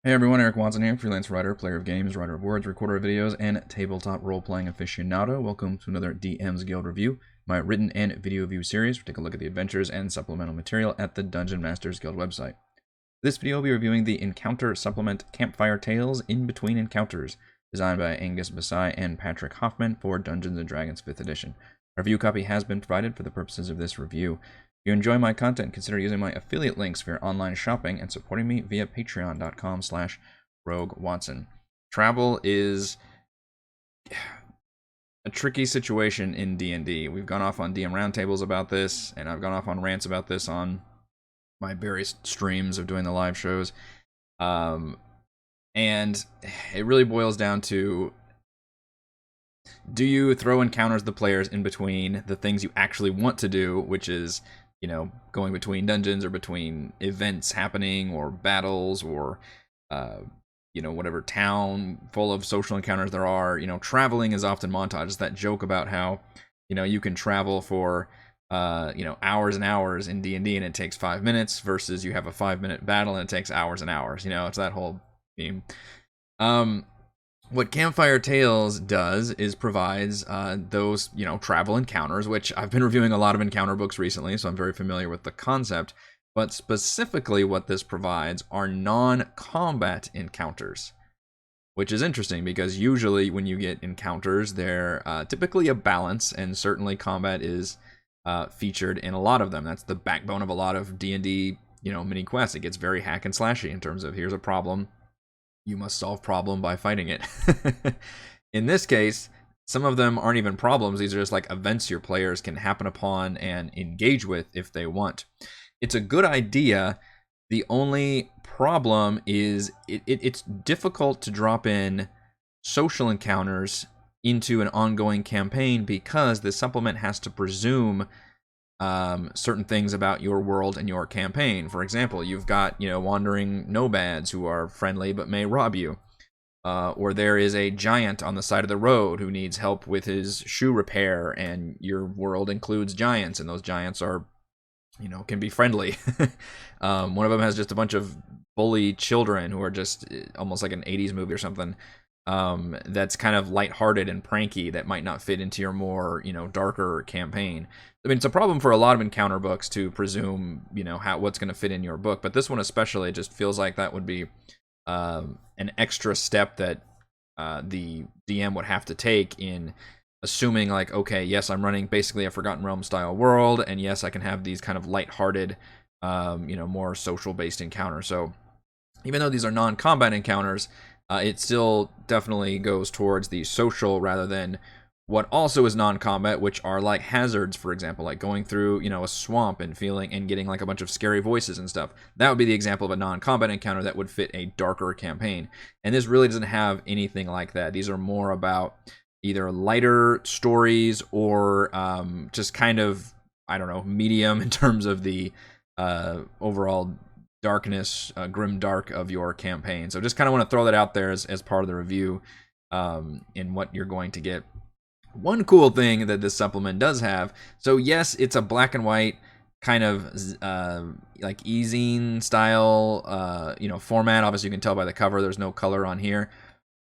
Hey everyone, Eric Watson here, freelance writer, player of games, writer of words, recorder of videos, and tabletop role-playing aficionado. Welcome to another DM's Guild review, my written and video view series. We'll take a look at the adventures and supplemental material at the Dungeon Masters Guild website. This video will be reviewing the Encounter Supplement Campfire Tales In Between Encounters, designed by Angus, Bessai, and Patrick Hoffmann for Dungeons & Dragons 5th edition. A review copy has been provided for the purposes of this review. If you enjoy my content, consider using my affiliate links for your online shopping and supporting me via patreon.com/roguewatson. Travel is a tricky situation in D&D. We've gone off on DM roundtables about this, and I've gone off on rants about this on my various streams of doing the live shows. And it really boils down to, do you throw encounters the players in between the things you actually want to do, which is, you know, going between dungeons or between events happening or battles or, you know, whatever town full of social encounters there are. You know, traveling is often montage. It's that joke about how, you know, you can travel for, you know, hours and hours in D&D and it takes 5 minutes versus you have a 5-minute battle and it takes hours and hours. You know, it's that whole theme. What Campfire Tales does is provides those, you know, travel encounters, which I've been reviewing a lot of encounter books recently, so I'm very familiar with the concept. But specifically what this provides are non-combat encounters, which is interesting because usually when you get encounters, they're typically a balance, and certainly combat is featured in a lot of them. That's the backbone of a lot of D&D, you know, mini quests. It gets very hack and slashy in terms of here's a problem. You must solve problem by fighting it. In this case, some of them aren't even problems. These are just like events your players can happen upon and engage with if they want. It's a good idea. The only problem is it's difficult to drop in social encounters into an ongoing campaign because the supplement has to presume certain things about your world and your campaign. For example, you've got, you know, wandering nomads who are friendly but may rob you. Or there is a giant on the side of the road who needs help with his shoe repair, and your world includes giants, and those giants are, you know, can be friendly. One of them has just a bunch of bully children who are just almost like an 80s movie or something. That's kind of lighthearted and pranky that might not fit into your more, you know, darker campaign. I mean, it's a problem for a lot of encounter books to presume, you know, what's going to fit in your book, but this one especially just feels like that would be an extra step that the DM would have to take in assuming, like, okay, yes, I'm running basically a Forgotten Realm style world, and yes, I can have these kind of lighthearted, you know, more social-based encounters. So even though these are non-combat encounters, it still definitely goes towards the social rather than what also is non-combat, which are like hazards, for example, like going through, you know, a swamp and feeling and getting like a bunch of scary voices and stuff. That would be the example of a non-combat encounter that would fit a darker campaign. And this really doesn't have anything like that. These are more about either lighter stories or just kind of, I don't know, medium in terms of the overall darkness, grim dark of your campaign. So just kind of want to throw that out there as part of the review in what you're going to get. One cool thing that this supplement does have, so yes, it's a black and white kind of like e-zine style, you know, format. Obviously, you can tell by the cover there's no color on here.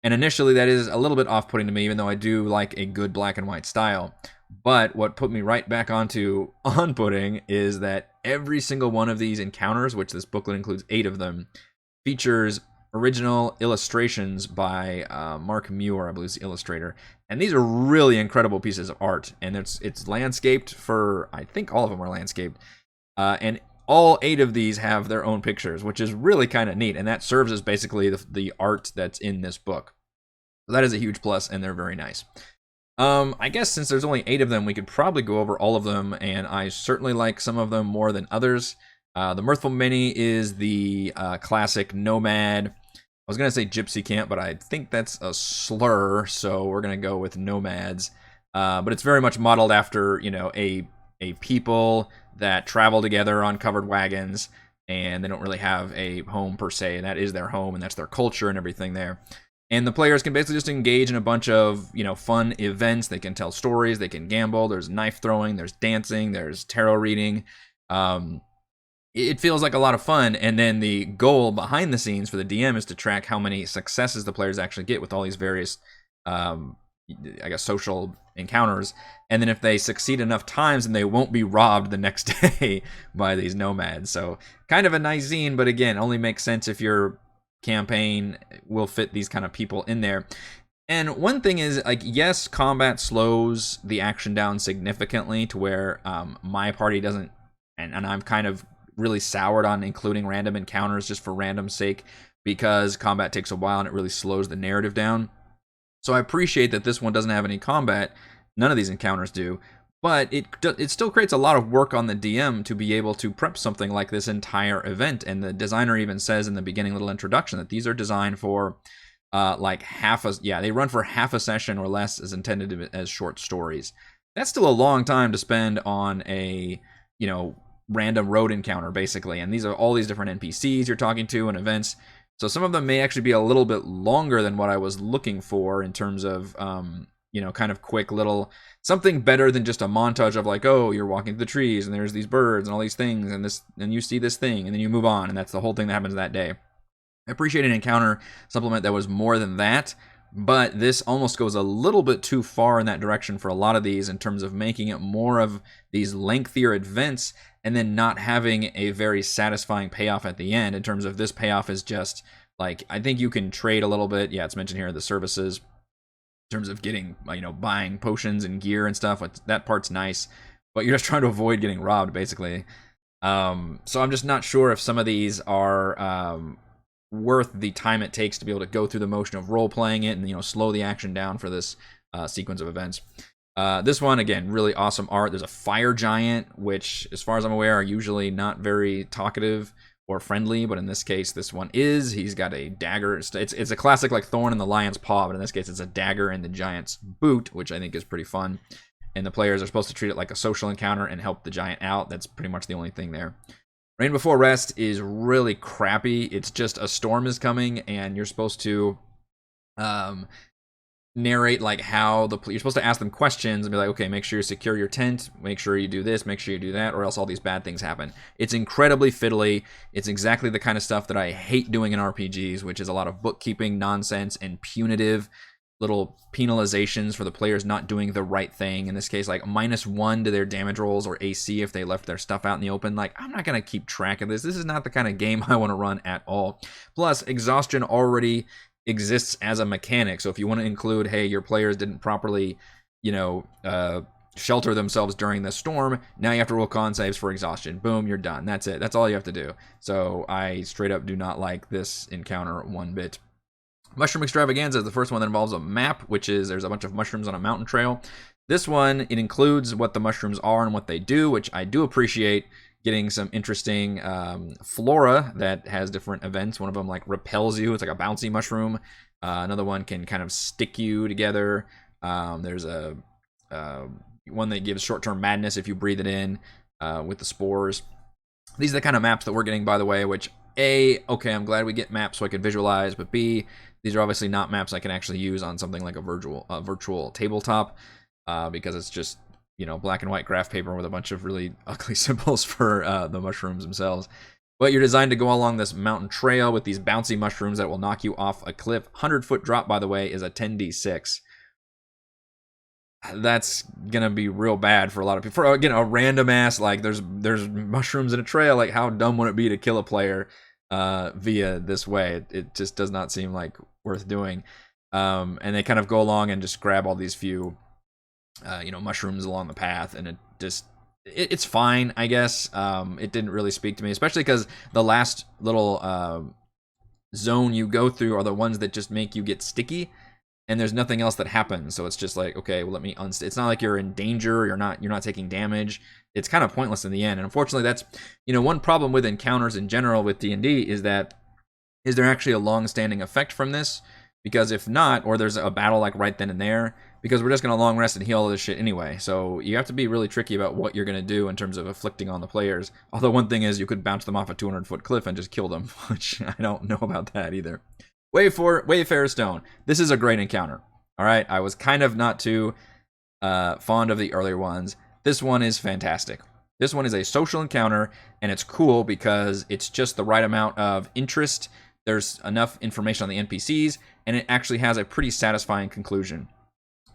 And initially, that is a little bit off-putting to me, even though I do like a good black and white style. But what put me right back onto on-putting is that every single one of these encounters, which this booklet includes 8 of them, features original illustrations by Mark Muir, I believe is the illustrator. And these are really incredible pieces of art. And it's landscaped for, I think all of them are landscaped. And all 8 of these have their own pictures, which is really kind of neat. And that serves as basically the art that's in this book. So that is a huge plus, and they're very nice. I guess since there's only 8 of them, we could probably go over all of them, and I certainly like some of them more than others. The Mirthful Mini is the classic Nomad. I was going to say Gypsy Camp, but I think that's a slur, so we're going to go with Nomads. But it's very much modeled after, you know, a people that travel together on covered wagons, and they don't really have a home per se, and that is their home, and that's their culture and everything there. And the players can basically just engage in a bunch of, you know, fun events. They can tell stories, they can gamble, there's knife throwing, there's dancing, there's tarot reading. it feels like a lot of fun. And then the goal behind the scenes for the DM is to track how many successes the players actually get with all these various, I guess, social encounters. And then if they succeed enough times, then they won't be robbed the next day by these nomads. So kind of a nice zine, but again, only makes sense if your campaign will fit these kind of people in there. And one thing is, like, yes, combat slows the action down significantly to where my party doesn't, and I'm kind of really soured on including random encounters just for random's sake, because combat takes a while and it really slows the narrative down. So I appreciate that this one doesn't have any combat. None of these encounters do. But it still creates a lot of work on the DM to be able to prep something like this entire event. And the designer even says in the beginning little introduction that these are designed for like they run for half a session or less, as intended as short stories. That's still a long time to spend on a, random road encounter, basically. And these are all these different NPCs you're talking to and events. So some of them may actually be a little bit longer than what I was looking for in terms of, kind of quick little something better than just a montage of like, oh, you're walking through the trees and there's these birds and all these things and you see this thing and then you move on and that's the whole thing that happens that day. I appreciate an encounter supplement that was more than that, but this almost goes a little bit too far in that direction for a lot of these in terms of making it more of these lengthier events and then not having a very satisfying payoff at the end in terms of this payoff is just like, I think you can trade a little bit. Yeah, it's mentioned here, the services in terms of getting, buying potions and gear and stuff. That part's nice, but you're just trying to avoid getting robbed, basically. So I'm just not sure if some of these are worth the time it takes to be able to go through the motion of role playing it and slow the action down for this sequence of events. This one, again, really awesome art. There's a fire giant, which, as far as I'm aware, are usually not very talkative or friendly, but in this case, this one is. He's got a dagger. It's a classic like thorn in the lion's paw, but in this case, it's a dagger in the giant's boot, which I think is pretty fun. And the players are supposed to treat it like a social encounter and help the giant out. That's pretty much the only thing there. Rain Before Rest is really crappy. It's just a storm is coming, and you're supposed to narrate like how you're supposed to ask them questions and be like, okay, make sure you secure your tent, make sure you do this, make sure you do that, or else all these bad things happen. It's incredibly fiddly. It's exactly the kind of stuff that I hate doing in RPGs, which is a lot of bookkeeping nonsense and punitive little penalizations for the players not doing the right thing. In this case, like -1 to their damage rolls or AC if they left their stuff out in the open. Like, I'm not going to keep track of this. This is not the kind of game I want to run at all. Plus, exhaustion already exists as a mechanic. So if you want to include, hey, your players didn't properly, shelter themselves during the storm, now you have to roll con saves for exhaustion. Boom, you're done. That's it. That's all you have to do. So I straight up do not like this encounter one bit. Mushroom Extravaganza is the first one that involves a map, which is there's a bunch of mushrooms on a mountain trail. This one, it includes what the mushrooms are and what they do, which I do appreciate. Getting some interesting flora that has different events. One of them like repels you. It's like a bouncy mushroom. Another one can kind of stick you together. There's a one that gives short-term madness if you breathe it in with the spores. These are the kind of maps that we're getting, by the way, which okay, I'm glad we get maps so I can visualize, but B, these are obviously not maps I can actually use on something like a virtual tabletop because it's just, black and white graph paper with a bunch of really ugly symbols for the mushrooms themselves. But you're designed to go along this mountain trail with these bouncy mushrooms that will knock you off a cliff. 100-foot drop, by the way, is a 10d6. That's gonna be real bad for a lot of people. For, again, a random ass, like, there's mushrooms in a trail. Like, how dumb would it be to kill a player via this way? It just does not seem like worth doing. And they kind of go along and just grab all these few mushrooms along the path, and it's fine, I guess. It didn't really speak to me, especially because the last little zone you go through are the ones that just make you get sticky, and there's nothing else that happens. So it's just like, okay, well, let me it's not like you're in danger, you're not taking damage. It's kind of pointless in the end. And unfortunately, that's one problem with encounters in general with D&D is there actually a long-standing effect from this? Because if not, or there's a battle like right then and there, because we're just going to long rest and heal all this shit anyway. So you have to be really tricky about what you're going to do in terms of afflicting on the players. Although one thing is you could bounce them off a 200-foot cliff and just kill them, which I don't know about that either. Wayfarer Stone. This is a great encounter. All right, I was kind of not too fond of the earlier ones. This one is fantastic. This one is a social encounter, and it's cool because it's just the right amount of interest. There's enough information on the NPCs, and it actually has a pretty satisfying conclusion.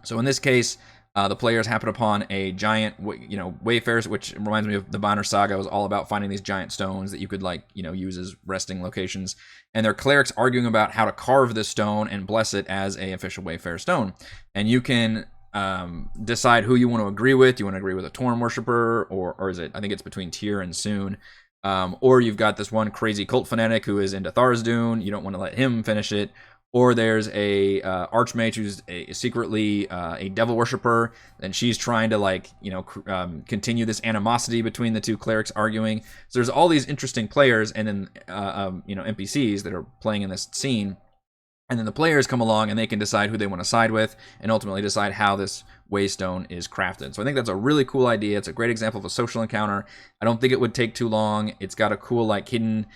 So in this case, the players happen upon a giant, wayfarers, which reminds me of the Banner Saga. It was all about finding these giant stones that you could, use as resting locations. And their clerics arguing about how to carve this stone and bless it as a official wayfarer stone. And you can decide who you want to agree with. Do you want to agree with a Torn worshiper, or is it? I think it's between Tyr and Soon. Or you've got this one crazy cult fanatic who is into Tharizdun. You don't want to let him finish it. Or there's a archmage who's secretly a devil worshiper, and she's trying to continue this animosity between the two clerics arguing. So there's all these interesting players, and then NPCs that are playing in this scene. And then the players come along and they can decide who they want to side with and ultimately decide how this waystone is crafted. So I think that's a really cool idea. It's a great example of a social encounter. I don't think it would take too long. It's got a cool, hidden,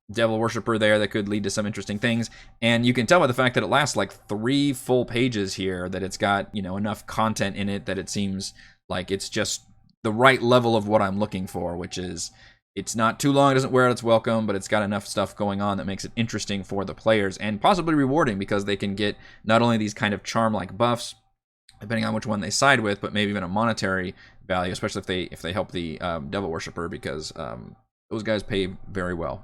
devil worshiper there that could lead to some interesting things. And you can tell by the fact that it lasts 3 full pages here that it's got, enough content in it that it seems like it's just the right level of what I'm looking for, which is it's not too long, it doesn't wear out its welcome, but it's got enough stuff going on that makes it interesting for the players and possibly rewarding because they can get not only these kind of charm-like buffs, depending on which one they side with, but maybe even a monetary value, especially if they help the devil worshiper, because those guys pay very well.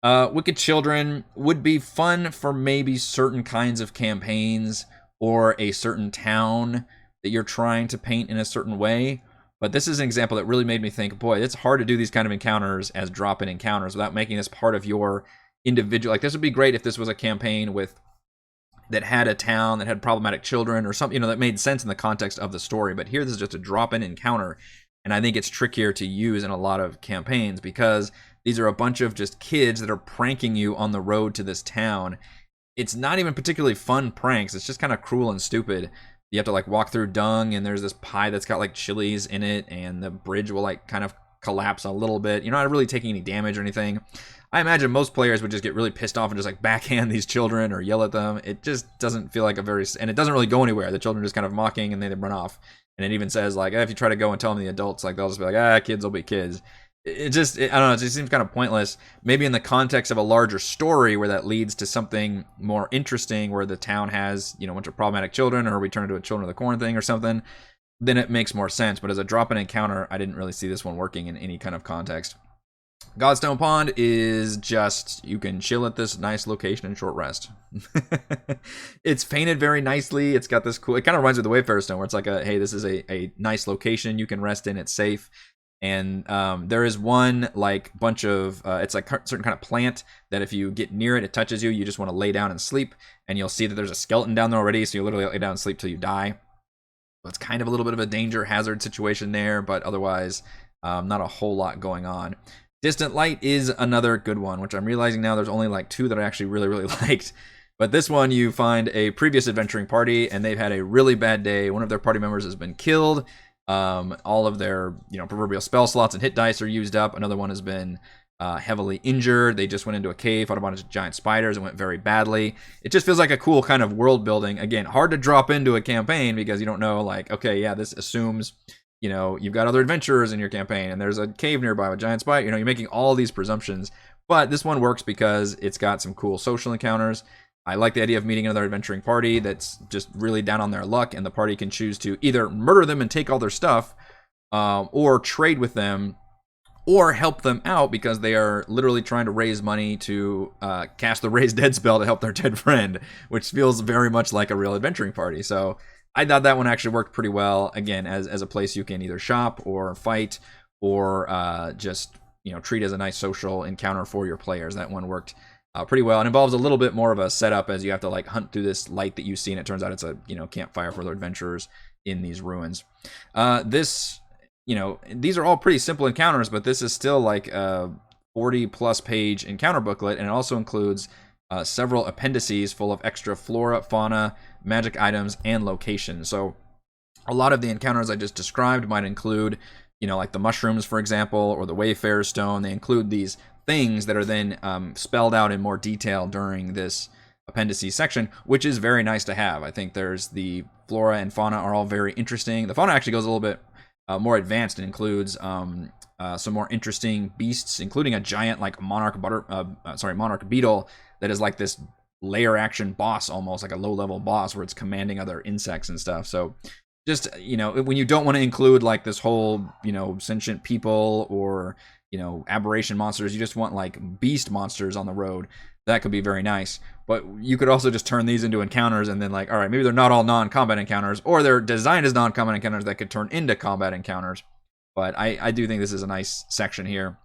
Wicked Children would be fun for maybe certain kinds of campaigns or a certain town that you're trying to paint in a certain way. But this is an example that really made me think, boy, it's hard to do these kind of encounters as drop-in encounters without making this part of your individual. This would be great if this was a campaign that had a town that had problematic children or something, that made sense in the context of the story. But here, this is just a drop-in encounter. And I think it's trickier to use in a lot of campaigns because these are a bunch of just kids that are pranking you on the road to this town. It's not even particularly fun pranks. It's just kind of cruel and stupid. You have to walk through dung, and there's this pie that's got chilies in it, and the bridge will kind of collapse a little bit. You're not really taking any damage or anything. I imagine most players would just get really pissed off and just backhand these children or yell at them. It just doesn't feel like and it doesn't really go anywhere. The children are just kind of mocking and they run off. And it even says if you try to go and tell them the adults, they'll just be kids will be kids. I don't know, it just seems kind of pointless. Maybe in the context of a larger story where that leads to something more interesting, where the town has, a bunch of problematic children, or we turn into a Children of the Corn thing or something, then it makes more sense. But as a drop-in encounter, I didn't really see this one working in any kind of context. Godstone Pond is just, you can chill at this nice location and short rest. It's painted very nicely. It's got this cool, it kind of reminds me of the Wayfarer Stone, where it's hey, this is a nice location you can rest in, it's safe. And there is one bunch of it's a certain kind of plant that if you get near it, it touches you, you just want to lay down and sleep, and you'll see that there's a skeleton down there already, so you literally lay down and sleep till you die. So it's kind of a little bit of a danger hazard situation there, but otherwise not a whole lot going on. Distant Light is another good one, which I'm realizing now there's only 2 that I actually really, really liked. But this one, you find a previous adventuring party, and they've had a really bad day. One of their party members has been killed. All of their, proverbial spell slots and hit dice are used up. Another one has been heavily injured. They just went into a cave, fought a bunch of giant spiders, and went very badly. It just feels like a cool kind of world building. Again, hard to drop into a campaign because you don't know, okay, yeah, this assumes, you've got other adventurers in your campaign, and there's a cave nearby with giant spider. You're making all these presumptions. But this one works because it's got some cool social encounters. I like the idea of meeting another adventuring party that's just really down on their luck, and the party can choose to either murder them and take all their stuff, or trade with them, or help them out because they are literally trying to raise money to cast the Raise Dead spell to help their dead friend, which feels very much like a real adventuring party. So I thought that one actually worked pretty well, again, as a place you can either shop or fight or just treat as a nice social encounter for your players. That one worked pretty well. It involves a little bit more of a setup as you have to hunt through this light that you see, and it turns out it's a campfire for the adventurers in these ruins. These are all pretty simple encounters, but this is still a 40-plus page encounter booklet, and it also includes several appendices full of extra flora, fauna, magic items, and locations. So a lot of the encounters I just described might include, the mushrooms, for example, or the Wayfarer Stone. They include these things that are then spelled out in more detail during this appendices section, which is very nice to have. I think there's the flora and fauna are all very interesting. The fauna actually goes a little bit more advanced. It includes some more interesting beasts, including a giant like monarch beetle that is like this layer action boss, almost like a low level boss where it's commanding other insects and stuff. So just, when you don't want to include like this whole, sentient people or, aberration monsters, you just want like beast monsters on the road. That could be very nice. But you could also just turn these into encounters and then like, all right, maybe they're not all non-combat encounters, or they're designed as non-combat encounters that could turn into combat encounters. But I do think this is a nice section here.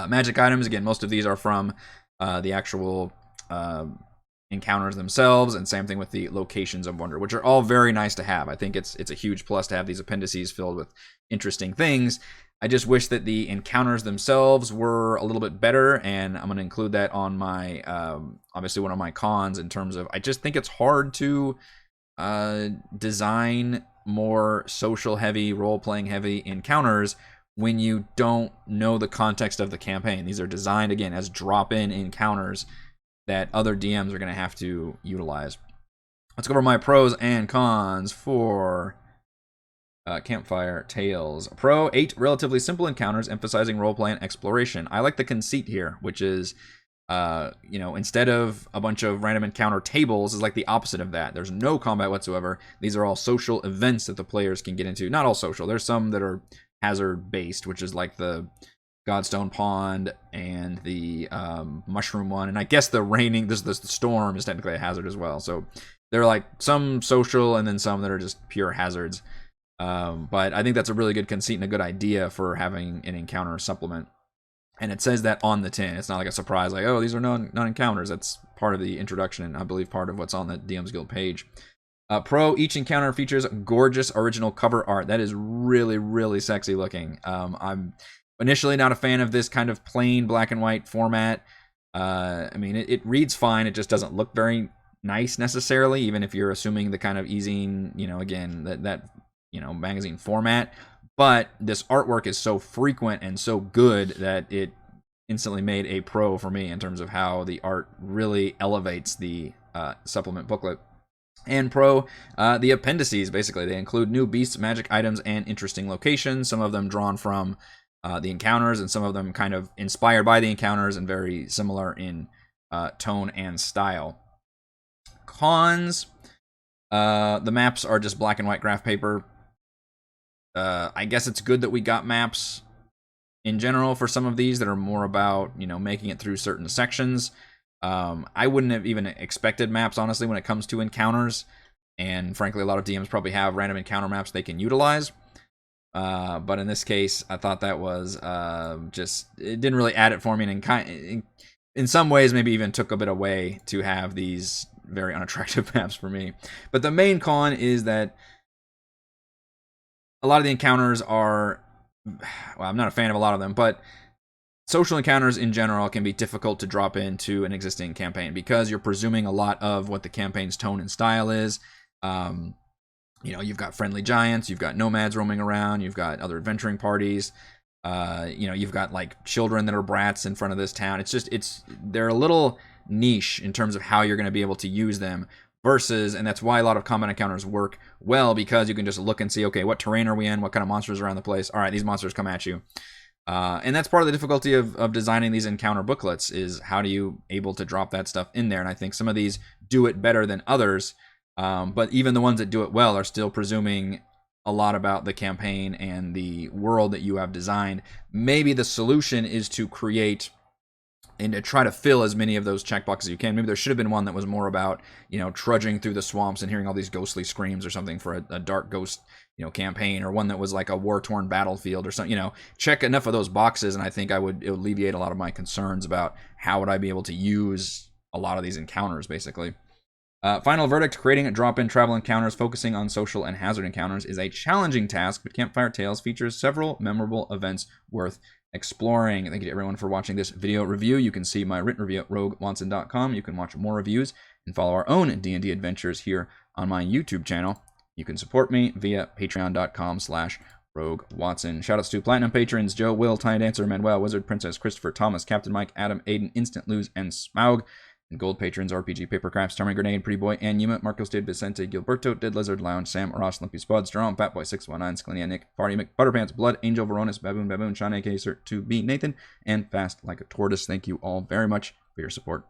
Magic items, again, most of these are from the actual encounters themselves, and same thing with the locations of wonder, which are all very nice to have. I think it's a huge plus to have these appendices filled with interesting things. I just wish that the encounters themselves were a little bit better, and I'm going to include that on my obviously one of my cons in terms of I just think it's hard to design more social heavy, role playing heavy encounters when you don't know the context of the campaign. These are designed again as drop-in encounters that other DMs are going to have to utilize. Let's go over my pros and cons for Campfire Tales. Pro, 8 relatively simple encounters emphasizing roleplay and exploration. I like the conceit here, which is, instead of a bunch of random encounter tables, is like the opposite of that. There's no combat whatsoever. These are all social events that the players can get into. Not all social. There's some that are hazard-based, which is like the Godstone Pond and the mushroom one, and I guess the storm is technically a hazard as well. So there are like some social and then some that are just pure hazards. But I think that's a really good conceit and a good idea for having an encounter supplement. And it says that on the tin. It's not like a surprise, like, oh, these are non-encounters. That's part of the introduction, and I believe part of what's on the DM's Guild page. Pro, each encounter features gorgeous original cover art. That is really, really sexy looking. I'm initially not a fan of this kind of plain black and white format. It reads fine. It just doesn't look very nice necessarily, even if you're assuming the kind of easing, again, that magazine format. But this artwork is so frequent and so good that it instantly made a pro for me in terms of how the art really elevates the supplement booklet. And pro, the appendices, basically. They include new beasts, magic items, and interesting locations, some of them drawn from the encounters, and some of them kind of inspired by the encounters and very similar in tone and style. Cons, the maps are just black and white graph paper. I guess it's good that we got maps in general for some of these that are more about, making it through certain sections. I wouldn't have even expected maps, honestly, when it comes to encounters. And frankly, a lot of DMs probably have random encounter maps they can utilize. But in this case, I thought that was it didn't really add it for me, and in some ways maybe even took a bit away to have these very unattractive maps for me. But the main con is that a lot of the encounters are, well, I'm not a fan of a lot of them, but social encounters in general can be difficult to drop into an existing campaign because you're presuming a lot of what the campaign's tone and style is. You've got friendly giants, you've got nomads roaming around, you've got other adventuring parties, you've got like children that are brats in front of this town. They're a little niche in terms of how you're going to be able to use them versus, and that's why a lot of combat encounters work well, because you can just look and see, okay, what terrain are we in? What kind of monsters are around the place? All right, these monsters come at you. And that's part of the difficulty of designing these encounter booklets, is how do you able to drop that stuff in there? And I think some of these do it better than others. But even the ones that do it well are still presuming a lot about the campaign and the world that you have designed. Maybe the solution is to create and to try to fill as many of those checkboxes as you can. Maybe there should have been one that was more about, trudging through the swamps and hearing all these ghostly screams or something for a dark ghost, campaign, or one that was like a war-torn battlefield or something. Check enough of those boxes, and I think it would alleviate a lot of my concerns about how would I be able to use a lot of these encounters, basically. Final verdict, creating drop-in travel encounters focusing on social and hazard encounters is a challenging task, but Campfire Tales features several memorable events worth exploring. Thank you to everyone for watching this video review. You can see my written review at roguewatson.com. You can watch more reviews and follow our own D&D adventures here on my YouTube channel. You can support me via patreon.com/roguewatson. Shoutouts to Platinum patrons Joe, Will, Tiny Dancer, Manuel, Wizard, Princess, Christopher, Thomas, Captain Mike, Adam, Aiden, Instant Lose, and Smaug. And gold patrons, RPG, Papercraft, Stormy Grenade, Pretty Boy, and Yuma, Marcos Did, Vicente, Gilberto, Dead Lizard, Lounge, Sam, Ross, Limpy Spud, Strong, Batboy 619, Scalenia, Nick, Party, Mick, Butterpants, Blood, Angel, Veronis, Baboon, Sean, A.K. Cert 2B, Nathan, and Fast Like a Tortoise. Thank you all very much for your support.